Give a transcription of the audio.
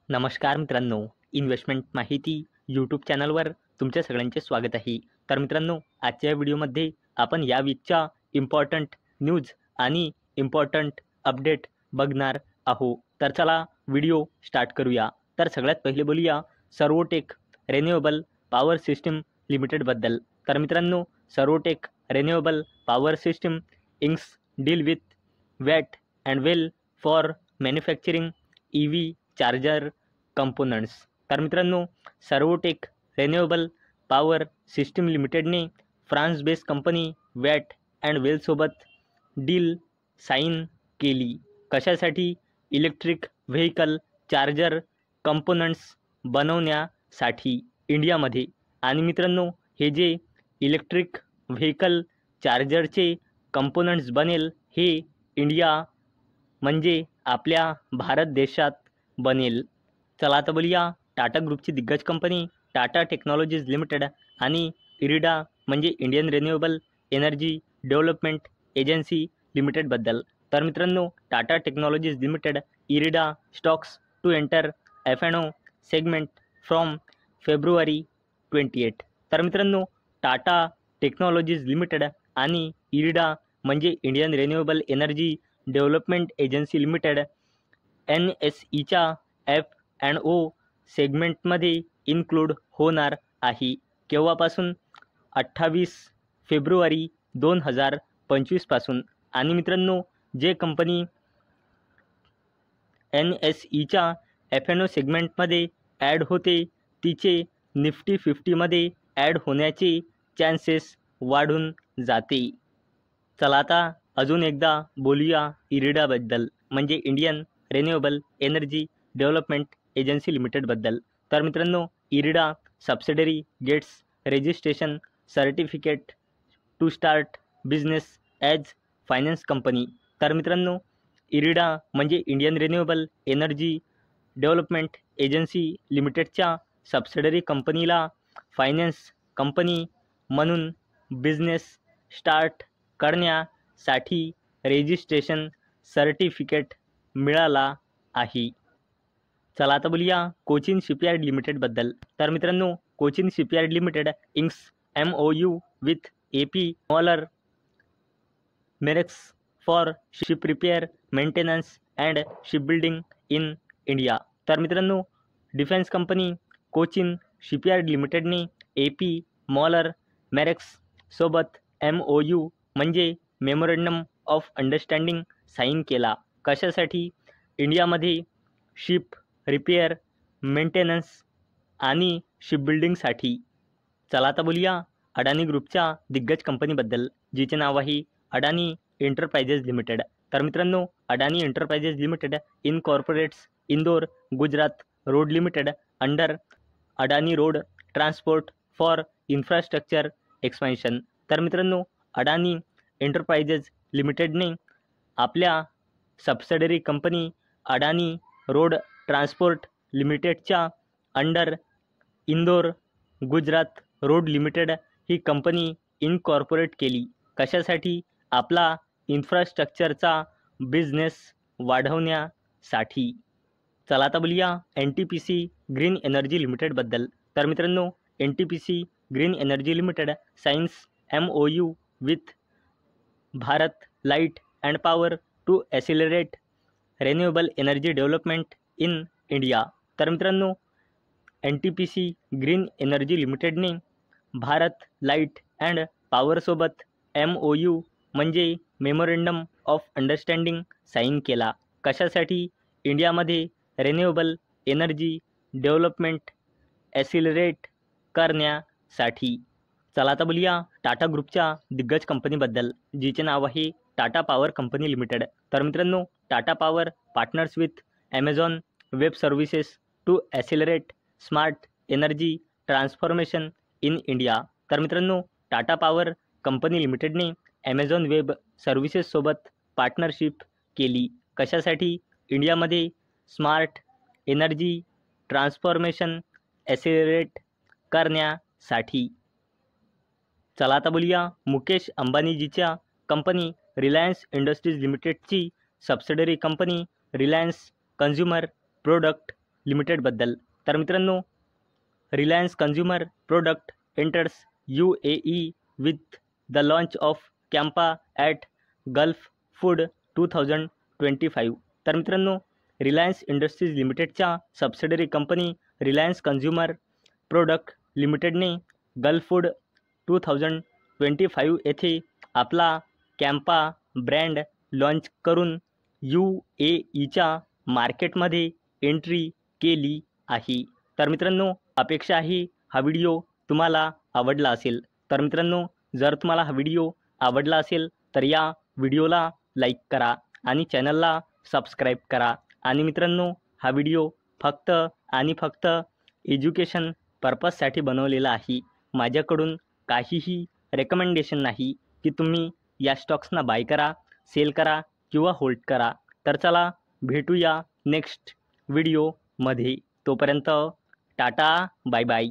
नमस्कार मित्रांनो, इन्व्हेस्टमेंट माहिती यूट्यूब चॅनलवर तुमच्या सगळ्यांचे स्वागत आहे. तर मित्रांनो, आजच्या व्हिडिओमध्ये आपण या वीकच्या इम्पॉर्टंट न्यूज आणि इम्पॉर्टंट अपडेट बघणार आहोत. तर चला व्हिडिओ स्टार्ट करूया. तर सगळ्यात पहिले बोलूया सर्वोटेक रिन्युएबल पॉवर सिस्टम लिमिटेडबद्दल. तर मित्रांनो, Servotech renewable power system inks deal with Watt and Well for manufacturing EV charger components. तर मित्रांनो, सर्वोटेक रिन्युएबल पॉवर सिस्टम लिमिटेडने France based company Watt and वेलसोबत डील साईन केली. कशासाठी? इलेक्ट्रिक व्हेकल चार्जर कंपोनंट्स बनवण्यासाठी इंडियामध्ये. आणि मित्रांनो, हे जे इलेक्ट्रिक व्हेकल चार्जरचे कंपोनंट्स बनेल हे इंडिया म्हणजे आपल्या भारत देशात बनेल. चला आता बोलूया टाटा ग्रुपची दिग्गज कंपनी टाटा टेक्नॉलॉजीज लिमिटेड आणि इरिडा म्हणजे Indian Renewable energy Development Agency लिमिटेडबद्दल. तर मित्रांनो, Tata Technologies Limited IREDA stocks to enter F&O segment from फेब्रुवारी 28. तर मित्रांनो, टाटा टेक्नॉलॉजीज लिमिटेड आणि इरिडा म्हणजे Indian Renewable energy Development Agency Limited NSEच्या F&O सेगमेंटमध्ये इन्क्लूड होणार आहे. केव्हापासून? 28 फेब्रुवारी 2025 पासून. आणि मित्रांनो, जे कंपनी NSEच्या F&O सेगमेंटमध्ये ॲड होते तिचे निफ्टी 50मध्ये ॲड होण्याचे चान्सेस वाढून जाते. चला आता अजून एकदा बोलूया इरिडाबद्दल म्हणजे Indian Renewable energy Development Agency लिमिटेडबद्दल. तर मित्रांनो, IREDA subsidiary gets registration certificate to start business as finance company. तर मित्रांनो, इरिडा म्हणजे Indian Renewable energy Development Agency लिमिटेडच्या सबसिडरी कंपनीला फायनान्स कंपनी म्हणून बिझनेस स्टार्ट करण्यासाठी रजिस्ट्रेशन सर्टिफिकेट मिळाला आहे. चला आता बोलूया कोचिन शिपयार्ड लिमिटेडबद्दल. तर मित्रांनो, Cochin shipyard limited inks MOU with AP Moller Maersk for ship repair maintenance and shipbuilding in India. तर मित्रांनो, डिफेन्स कंपनी कोचिन शिपयार्ड लिमिटेडने AP मॉलर मेरेक्स सोबत MOU म्हणजे मेमोरंडम ऑफ अंडरस्टँडिंग साईन केला. कशासाठी? इंडियामध्ये शिप रिपेअर मेंटेनन्स आणि शिपबिल्डिंगसाठी. चला आता बोलूया अडानी ग्रुपच्या दिग्गज कंपनीबद्दल जिचे नाव आहे अडानी एंटरप्राइजेस लिमिटेड. तर मित्रांनो, Adani enterprises limited incorporates Indore Gujarat road limited under Adani road transport for infrastructure expansion. तर मित्रांनो, अडानी एंटरप्राइजेस लिमिटेडने आपल्या subsidiary company Adani road transport लिमिटेडच्या under Indore Gujarat road limited ही कंपनी इनकॉर्पोरेट केली. कशासाठी? आपला इन्फ्रास्ट्रक्चरचा बिझनेस वाढवण्यासाठी. चला आता बोलूया NTPC ग्रीन एनर्जी लिमिटेडबद्दल. तर मित्रांनो, NTPC green energy limited signs MOU with Bharat light and power to accelerate renewable energy development in India. तर मित्रांनो, NTPC ग्रीन एनर्जी लिमिटेडने भारत लाईट अँड पॉवरसोबत MOU म्हणजे मेमोरंडम ऑफ अंडरस्टँडिंग साईन केला. कशासाठी? इंडियामध्ये रिन्युएबल एनर्जी डेव्हलपमेंट ॲसिलरेट करण्यासाठी. चला आता बोलूया टाटा ग्रुपच्या दिग्गज कंपनीबद्दल जिचे नाव आहे टाटा पॉवर कंपनी लिमिटेड. तर मित्रांनो, Tata power partners with Amazon web services to accelerate smart energy transformation in India. तर मित्रांनो, टाटा पॉवर कंपनी लिमिटेडने ॲमेझॉन वेब सर्व्हिसेससोबत पार्टनरशिप केली. कशासाठी? इंडियामध्ये स्मार्ट एनर्जी ट्रान्सफॉर्मेशन ॲसिलरेट करण्यासाठी. चला आता बोलूया मुकेश अंबानीजीच्या कंपनी रिलायन्स इंडस्ट्रीज लिमिटेडची subsidiary company Reliance consumer product लिमिटेडबद्दल. तर मित्रांनो, Reliance consumer product enters UAE with the launch of Campa at Gulf Food 2025. तर मित्रांनो, रिलायन्स इंडस्ट्रीज लिमिटेडच्या subsidiary company Reliance consumer product लिमिटेडने गल्फ फूड 2025 येथे आपला कॅम्पा ब्रँड लॉन्च करून UAEच्या मार्केटमध्ये एंट्री केली आहे. तर मित्रांनो, अपेक्षा आहे हा व्हिडिओ तुम्हाला आवडला असेल. तर मित्रांनो, जर तुम्हाला हा व्हिडिओ आवडला असेल तर या व्हिडिओला लाईक करा आणि चॅनलला सबस्क्राईब करा. आणि मित्रांनो, हा व्हिडिओ फक्त आणि फक्त एज्युकेशन पर्पजसाठी बनवलेला आहे. माझ्याकडून काहीही रेकमेंडेशन नाही की तुम्ही या स्टॉक्सना बाय करा, सेल करा किंवा होल्ड करा. तर चला भेटूया नेक्स्ट व्हिडिओमध्ये. तोपर्यंत टाटा, बाय बाय.